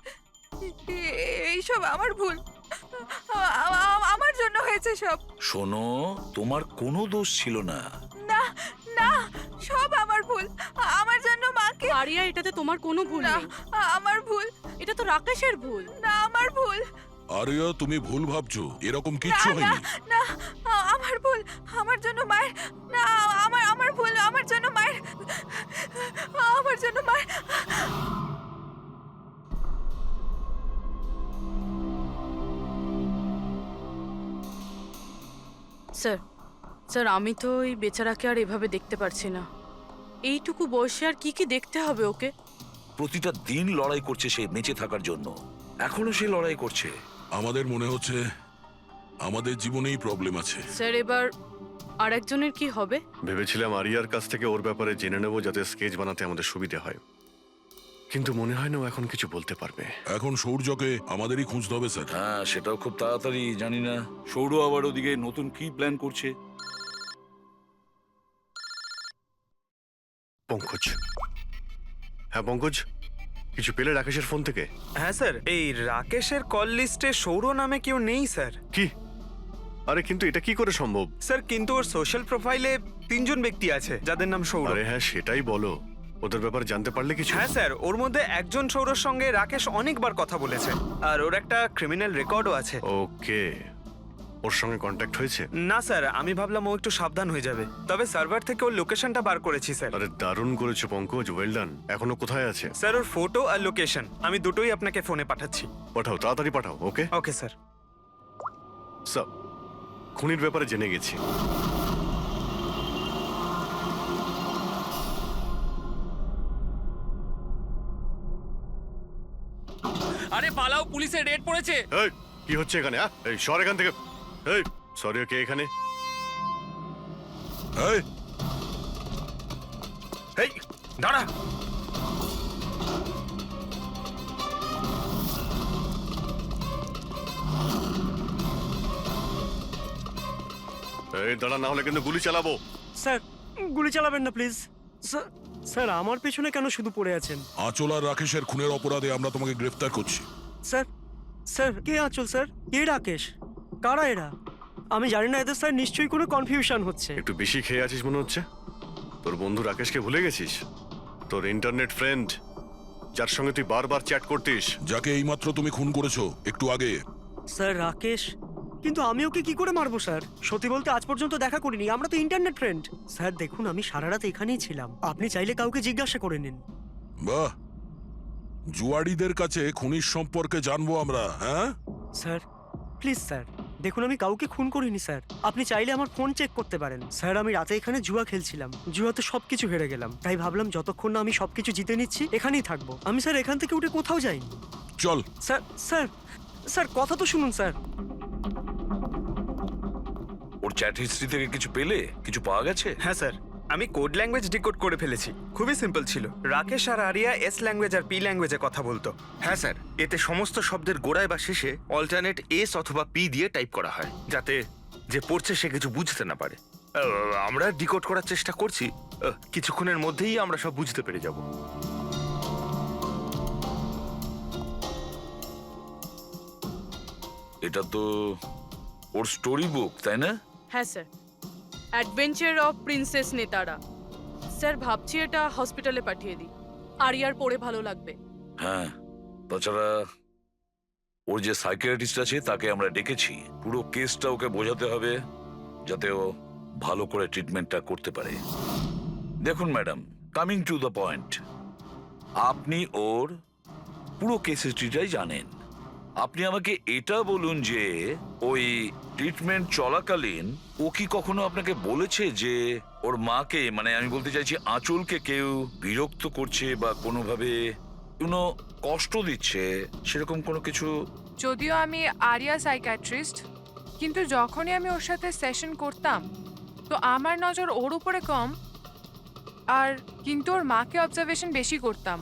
এইসব আমার ভুল, আমার জন্য হয়েছে সব। শোনো, তোমার কোনো দোষ ছিল না। না না, সব আমার ভুল। আমার জন্য মাকে। আরিয়া, এটাতে তোমার কোনো ভুল না, নেই। আমার ভুল। এটা তো রাকেশের ভুল। না, আমার ভুল। আরিয়া, তুমি ভুল ভাবছো, এরকম না কিচ্ছু না হয়নি। না, আমার ভুল। আমার জন্য মায়ের। না, আমার ভুল। আমার জন্য মায়ের। আমার জন্য মায়ের। স্যার, স্যার, আমি তো ওই বেচারাকে আর এভাবে দেখতে পারছি না। এইটুকু বয়সে আর কি কি দেখতে হবে ওকে? প্রতিটা দিন লড়াই করছে সে বেঁচে থাকার জন্য, এখনো সে লড়াই করছে। আমাদের মনে হচ্ছে আমাদের জীবনেই প্রবলেম আছে। স্যার, এবার আর একজনের কি হবে? ভেবেছিলাম আরিয়ার কাছ থেকে ওর ব্যাপারে জেনে নেব, যাতে স্কেচ বানাতে আমাদের সুবিধে হয়, কিন্তু মনে হয় না ও এখন কিছু বলতে পারবে। এখন সূর্যকে আমাদেরই খুঁজতে হবে স্যার। হ্যাঁ, সেটাও খুব তাড়াতাড়ি। জানি না সৌর আবার ওদিকে নতুন কি প্ল্যান করছে। পঙ্কজ। হ্যাঁ পঙ্কজ, কিছু পেলে রাকেশের ফোন থেকে? হ্যাঁ স্যার, এই রাকেশের কল লিস্টে সৌর নামে কেউ নেই স্যার। কি? আরে কিন্তু এটা কি করে সম্ভব? স্যার, কিন্তু ওর সোশ্যাল প্রোফাইলে 3 জন ব্যক্তি আছে যাদের নাম সৌর। আরে হ্যাঁ, সেটাই বলো। ওদের ব্যাপারে জানতে পারলে কিছু? হ্যাঁ স্যার, ওর মধ্যে একজন সৌরর সঙ্গে রাকেশ অনেকবার কথা বলেছে, আর ওর একটা ক্রিমিনাল রেকর্ডও আছে। ওকে, ওর সঙ্গে কন্ট্যাক্ট হয়েছে? না স্যার, আমি ভাবলাম ও একটু সাবধান হয়ে যাবে, তবে সার্ভার থেকে ওর লোকেশনটা বার করেছি স্যার। আরে দারুণ করেছো পঙ্কজ, ওয়েল ডান। এখনো কোথায় আছে? স্যার, ওর ফটো আর লোকেশন আমি দুটোই আপনাকে ফোনে পাঠাচ্ছি। পাঠাও, তাড়াতাড়ি পাঠাও। ওকে ওকে স্যার। সব খুনির ব্যাপারে জেনে গেছি। আরে পালাও, পুলিশের রেড পড়েছে। এই কি হচ্ছে এখানে? এই সর এখান থেকে। এই সরি, কে এখানে? এই, এই দাঁড়া। এই দাঁড়া, না হলে কিন্তু গুলি চালাবো। স্যার গুলি চালাবেন না প্লিজ। স্যার আমার পেছনে কেন শুধু পড়ে আছেন? আঁচল আর রাকেশের খুনের অপরাধে আমরা তোমাকে গ্রেফতার করছি। স্যার স্যার কে আঁচল স্যার? কে রাকেশ? কারা এরা? আমি জানি না এদের, স্যার নিশ্চয়ই কোনো কনফিউশন হচ্ছে। একটু বেশি খেয়ে আছিস মনে হচ্ছে। তোর বন্ধু রাকেশকে ভুলে গেছিস? তোর ইন্টারনেট ফ্রেন্ড, যার সঙ্গে তুই বারবার চ্যাট করতিস। যাকে এইমাত্র তুমি খুন করেছো একটু আগে। স্যার রাকেশ? কিন্তু আমি ওকে কি করে মারবো স্যার? সত্যি বলতে আজ পর্যন্ত দেখা করিনি, আমরা তো ইন্টারনেট ফ্রেন্ড। স্যার দেখুন, আমি সারা রাত এখানেই ছিলাম, আপনি চাইলে কাউকে জিজ্ঞাসা করে নিন। বাহ, জুয়াড়িদের কাছে খুনির সম্পর্কে জানবো আমরা। হ্যাঁ স্যার প্লিজ স্যার, দেখুন আমি কাউকে খুন করিনি স্যার, আপনি চাইলে আমার ফোন চেক করতে পারেন। স্যার আমি রাতে এখানে জুয়া খেলছিলাম, জুয়াতে সবকিছু হেরে গেলাম, তাই ভাবলাম যতক্ষণ না আমি সবকিছু জিতে নিচ্ছি এখানেই থাকবো। আমি স্যার এখান থেকে উঠে কোথাও যাইনি। চল। স্যার স্যার স্যার কথা তো শুনুন স্যার। ওর চ্যাট হিস্ট্রি থেকে কিছু পেলে? কিছু পাওয়া গেছে? হ্যাঁ স্যার, আমি কোড ল্যাঙ্গুয়েজ ডিকোড করে ফেলেছি। খুবই সিম্পল ছিল। রাকেশ আর আরিয়া এস ল্যাঙ্গুয়েজ আর পি ল্যাঙ্গুয়েজে কথা বলতো। হ্যাঁ স্যার, এতে সমস্ত শব্দের গোড়ায় বা শেষে অল্টারনেট এস অথবা পি দিয়ে টাইপ করা হয়, যাতে যে পড়ছে সে কিছু বুঝতে না পারে। আমরা ডিকোড করার চেষ্টা করছি, কিছুক্ষণের মধ্যেই আমরা সব বুঝতে পেরে যাব। এটা তো ওর স্টোরি বুক, তাই না? হ্যাঁ স্যার, অ্যাডভেঞ্চার অফ প্রিন্সেস নেতারা। স্যার ভাবছি এটা হসপিটালে পাঠিয়ে দিই, আরিয়ার পড়ে ভালো লাগবে। হ্যাঁ, তাছাড়া ওর যে সাইকিয়াট্রিস্ট আছে তাকে আমরা ডেকেছি। পুরো কেসটা ওকে বোঝাতে হবে, যাতে ও ভালো করে ট্রিটমেন্টটা করতে পারে। দেখুন madam, coming to the point, আপনি ওর পুরো কেস হিস্ট্রিটাই জানেন। আপনি আমাকে এটা বলুন যে ওই ট্রিটমেন্ট চলাকালীন ও কি কখনো আপনাকে বলেছে যে ওর মাকে, মানে আমি বলতে চাইছি আঁচলকে, কেউ বিরক্ত করছে বা কোনোভাবে কোনো কষ্ট দিচ্ছে, সেরকম কোনো কিছু? যদিও আমি আরিয়া সাইকিয়াট্রিস্ট, কিন্তু যখনই আমি ওর সাথে সেশন করতাম তো আমার নজর ওর উপরে কম, আর কিন্তু ওর মাকে অবজারভেশন বেশি করতাম।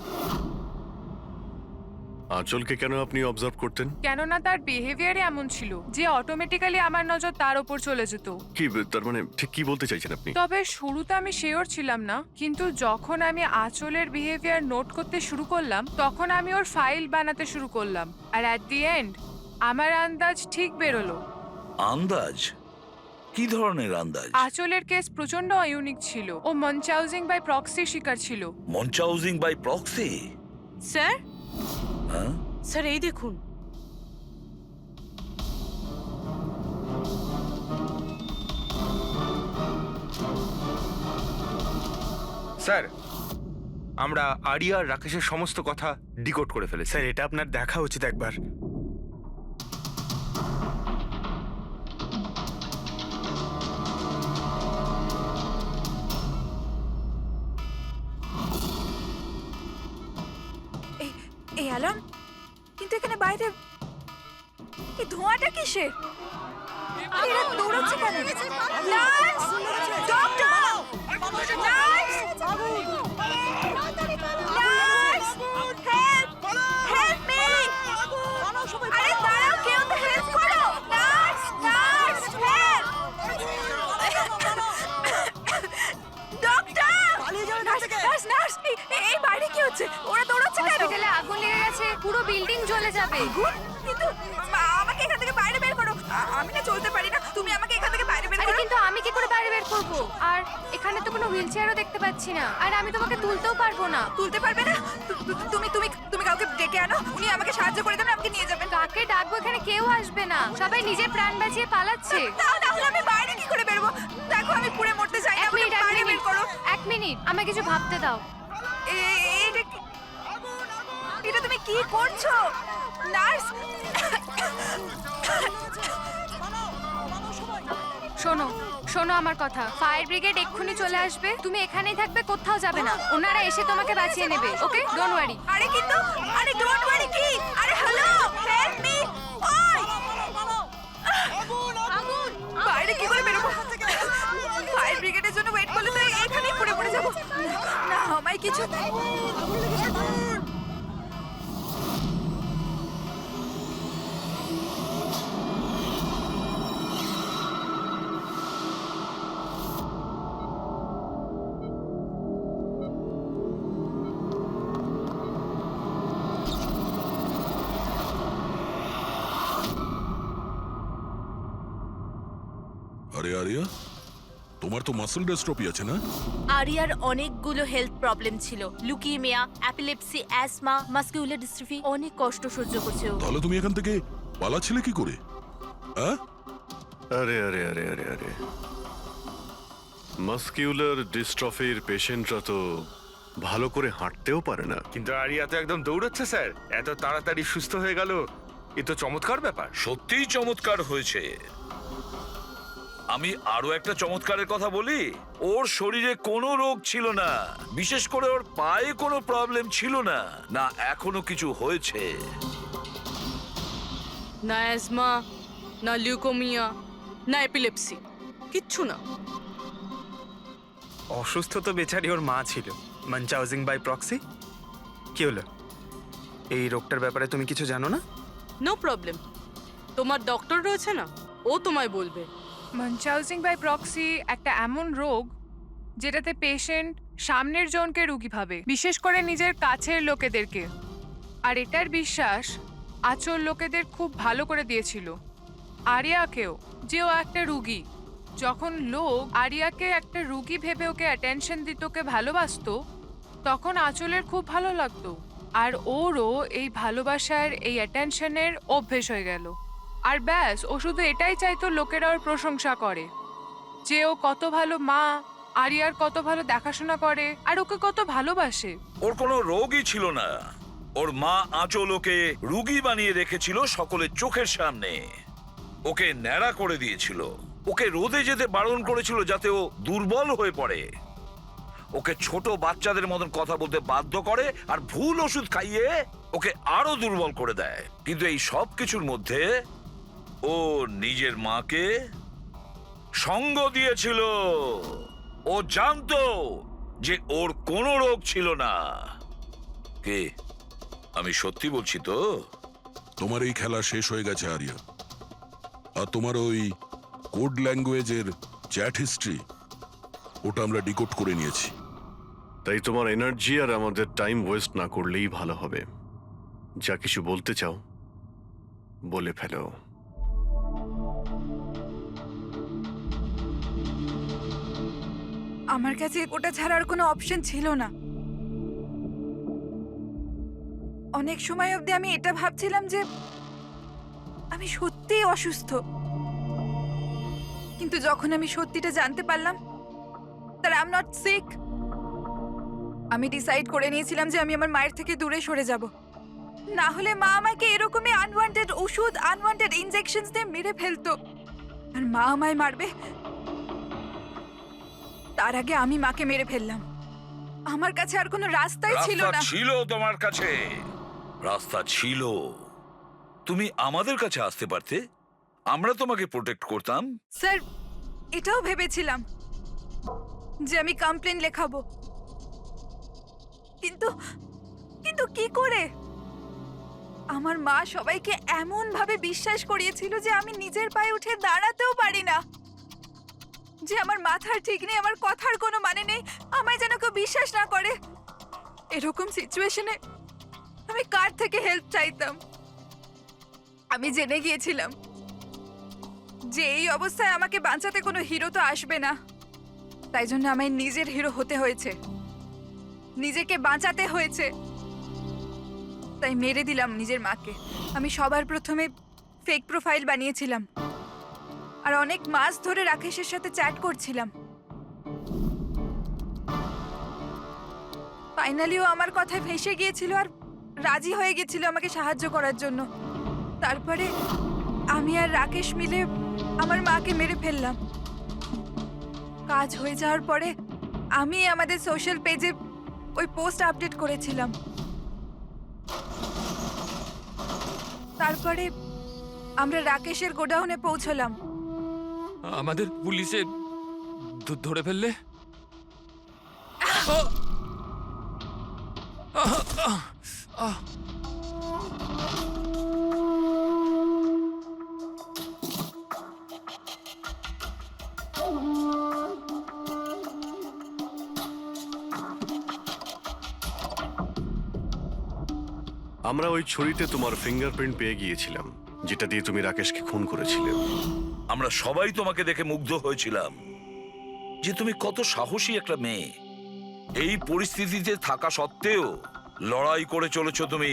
আঁচলকে কেন আপনি অবজার্ভ করতেন? কেননা তার বিহেভিয়ারে এমন ছিল যে অটোমেটিক্যালি আমার নজর তার ওপর চলে যেত। কি তার মানে ঠিক কি বলতে চাইছেন আপনি? তবে শুরুতে আমি শিওর ছিলাম না, কিন্তু যখন আমি আঁচলের বিহেভিয়ার নোট করতে শুরু করলাম তখন আমি ওর ফাইল বানাতে শুরু করলাম, আর অ্যাট দি এন্ড আমার আন্দাজ ঠিক বেরোলো। আন্দাজ? কি ধরনের আন্দাজ? আঁচলের কেস প্রচন্ড ইউনিক ছিল। ও মনচাউজিং বাই প্রক্সি শিকার ছিল। মনচাউজিং বাই প্রক্সি? স্যার, হ্যাঁ, স্যার এই দেখুন। স্যার, আমরা আরিয়া আর রাকেশের সমস্ত কথা ডিকোড করে ফেলেছি। স্যার এটা আপনার দেখা উচিত একবার। এই অ্যালার্ম, কিন্তু এখানে বাইরে এই ধোঁয়াটা কিসের? এরা দৌড়াচ্ছে কেন? Nurse! Doctor! Nurse! Nurse! Help! Help me! আরে দাঁড়াও, কেউ তো হেল্প করো! Nurse! Nurse! Help! Doctor! Nurse! Nurse! এই বাইরে কি হচ্ছে? ওরা দৌড়াচ্ছে কেন? হসপিটালে আগুন লেগে গেছে, পুরো বিল্ডিং জ্বলে যাবে। আগুন? কিন্তু আমাকে এখান থেকে বাইরে বের করো। আমি না চলতে পারি না, তুমি আমাকে এখান থেকে বাইরে বের আরে করো। কিন্তু আমি কি করে বাইরে বের করব? আর এখানে তো কোনো হুইলচেয়ারও দেখতে পাচ্ছি না, আর আমি তোমাকে তুলতেও পারবো না। তুলতে পারবে না? তুমি তুমি তুমি কাউকে ডেকে আনো, উনি আমাকে সাহায্য করে দেবেন, আমাকে নিয়ে যাবেন। কাকে ডাকবো? এখানে কেউ আসবে না, সবাই নিজের প্রাণ বাঁচিয়ে পালাচ্ছে। তাহলে আমি বাইরে কি করে বেরোবো? দেখো আমি পুড়ে মরতে চাই না, এক আমাকে মিনিট, বাইরে বের করো। এক মিনিট, আমাকে কিছু ভাবতে দাও। এটা এটা তুমি কি করছো নার্স? শোনো শোনো আমার কথা, ফায়ার ব্রিগেড এক্ষুনি চলে আসবে, তুমি এখানেই থাকবে, কোথাও যাবে না। ওনারা এসে তোমাকে বাঁচিয়ে নেবে, ওকে? Don't worry. আরে কিন্তু, আরে ডোন্ট ওয়ারি কি? আরে হ্যালো, হেল্প মি! ওই বাইরে কি করে বেরোবো? ফায়ার ব্রিগেডের জন্য ওয়েট করলে তো এখানেই পড়ে যাবো। না আমায় কিছু আরে আরিয়া, তোমার তো মাসল ডেস্ট্রপি আছে না? আরিয়ার অনেকগুলো হেলথ প্রবলেম ছিল, লুকিমিয়া, অ্যাপিলেপসি, অ্যাজমা, মাসকিউলার ডিস্ট্রফি, অনেক কষ্ট সহ্য করছে ও। তাহলে তুমি এখান থেকে পালাচ্ছিলে কি করে? হ্যাঁ, আরে আরে আরে আরে আরে মাসকিউলার ডিস্ট্রফির পেশেন্টরা তো ভালো করে হাঁটতেও পারে না। কিন্তু আরিয়া তো একদম দৌড়চ্ছে স্যার, এত তাড়াতাড়ি সুস্থ হয়ে গেল, এ তো চমৎকার ব্যাপার। সত্যিই চমৎকার হয়েছে। আমি আরো একটা চমৎকারের কথা বলি, ওর শরীরে কোনো রোগ ছিল না, বিশেষ করে ওর পায়ে কোনো প্রবলেম ছিল না, না এখনো কিছু হয়েছে। না অ্যাজমা, না লিউকোমিয়া, না এপিলেপসি, কিচ্ছু না। অসুস্থ তো বেচারি ওর মা ছিল, মনচাউজিং বাই প্রক্সি। কি হলো? এই রোগটার ব্যাপারে তুমি কিছু জানো না? নো প্রবলেম, তোমার ডক্টর রয়েছে না, ও তোমায় বলবে। মনচাউজিং বাই প্রক্সি একটা এমন রোগ যেটাতে পেশেন্ট সামনের জনকে রোগী ভাবে, বিশেষ করে নিজের কাছের লোকেদেরকে। আর এটার বিশ্বাস আচল লোকেদের খুব ভালো করে দিয়েছিল আরিয়াকেও, যে ও একটা রুগী। যখন লোক আরিয়াকে একটা রুগী ভেবে ওকে অ্যাটেনশন দিত, ওকে ভালোবাসতো, তখন আচলের খুব ভালো লাগতো। আর ওরও এই ভালোবাসার, এই অ্যাটেনশনের অভ্যেস হয়ে গেল। আর ব্যাস, ও শুধু এটাই চাইতো লোকেরা ওর প্রশংসা করে, যে ও কত ভালো মা, আরিয়ার কত ভালো দেখাশোনা করে, আর ওকে কত ভালোবাসে। ওর কোনো রোগই ছিল না, ওর মা আঁচল ওকে রুগী বানিয়ে রেখেছিল সকলের চোখের সামনে। ওকে ন্যাড়া করে দিয়েছিল, ওকে রোদে যেতে বারণ করেছিল যাতে ও দুর্বল হয়ে পড়ে, ওকে ছোট বাচ্চাদের মতন কথা বলতে বাধ্য করে, আর ভুল ওষুধ খাইয়ে ওকে আরো দুর্বল করে দেয়। কিন্তু এই সব কিছুর মধ্যে ও নিজের মাকে সঙ্গ দিয়েছিল। ও জানতো যে ওর কোনো রোগ ছিল না। কে আমি সত্যি বলছি তো। তোমার এই খেলা শেষ হয়ে গেছে আরিয়া, আর তোমার ওই কোড ল্যাঙ্গুয়েজের চ্যাট হিস্ট্রি ওটা আমরা ডিকোড করে নিয়েছি। তাই তোমার এনার্জি আর আমাদের টাইম ওয়েস্ট না করলেই ভালো হবে। যা কিছু বলতে চাও বলে ফেলো। আমার কাছে ওটা ছাড়ার কোনো অপশন ছিল না। অনেক সময় অবধি আমি এটা ভাবছিলাম যে আমি সত্যিই অসুস্থ, কিন্তু যখন আমি সত্যিটা জানতে পারলাম that I'm not sick, আমি ডিসাইড করে নিয়েছিলাম যে আমি আমার মায়ের থেকে দূরে সরে যাব। না হলে মা আমাকে এরকমই আনওয়ান্টেড ওষুধ, আনওয়ান্টেড ইনজেকশনস দিয়ে মেরে ফেলতো। আর মা আমায় মারবে তার আগে আমি মাকে মেরে ফেললাম। আমার কাছে আর কোনো রাস্তাই ছিল রাস্তা না। ছিল তোমার কাছে, রাস্তা ছিল। তুমি আমাদের কাছে আসতে পারতে, আমরা তোমাকে প্রোটেক্ট করতাম। স্যার, এটাও ভেবেছিলাম যে আমি কমপ্লেন লেখাবো, কিন্তু কিন্তু কি করে? আমার মা সবাইকে এমন ভাবে বিশ্বাস করিয়েছিল যে আমি নিজের পায়ে উঠে দাঁড়াতেও পারি না, যে আমার মাথার ঠিক নেই, আমার কথার কোনো মানে নেই, আমায় যেন কেউ বিশ্বাস না করে। এরকম সিচুয়েশনে আমি কার থেকে হেল্প চাইতাম? আমি জেনে গিয়েছিলাম যে এই অবস্থায় আমাকে বাঁচাতে কোনো হিরো তো আসবে না, তাই জন্য আমায় নিজের হিরো হতে হয়েছে, নিজেকে বাঁচাতে হয়েছে। তাই মেরে দিলাম নিজের মাকে। আমি সবার প্রথমে ফেক প্রোফাইল বানিয়েছিলাম আর অনেক মাস ধরে রাকেশের সাথে চ্যাট করছিলাম। ফাইনালি ও আমার কথায় ফেঁসে গিয়েছিল আর রাজি হয়ে গেছিল আমাকে সাহায্য করার জন্য। তারপরে আমি আর রাকেশ মিলে আমার মাকে মেরে ফেললাম। কাজ হয়ে যাওয়ার পরে আমি আমাদের সোশ্যাল পেজে ওই পোস্ট আপডেট করেছিলাম। তারপরে আমরা রাকেশের গোডাউনে পৌঁছলাম। আমাদের পুলিশে ধরে ফেললে? আমরা ওই ছুরিতে তোমার ফিঙ্গারপ্রিন্ট পেয়ে গিয়েছিলাম, যেটা দিয়ে তুমি রাকেশকে খুন করেছিলে। আমরা সবাই তোমাকে দেখে মুগ্ধ হয়েছিলাম যে তুমি কত সাহসী একটা মেয়ে। এই পরিস্থিতিতে থাকা সত্ত্বেও লড়াই করে চলেছো তুমি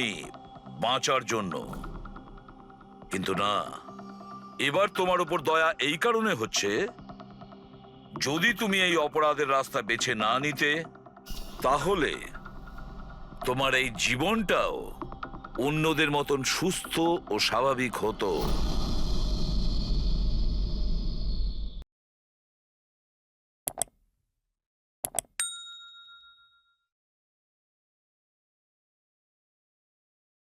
বাঁচার জন্য। কিন্তু না, এবার তোমার উপর দয়া এই কারণে হচ্ছে, যদি তুমি এই অপরাধের রাস্তা বেছে না নিতে, তাহলে তোমার এই জীবনটাও অন্যদের মতন সুস্থ ও স্বাভাবিক হতো।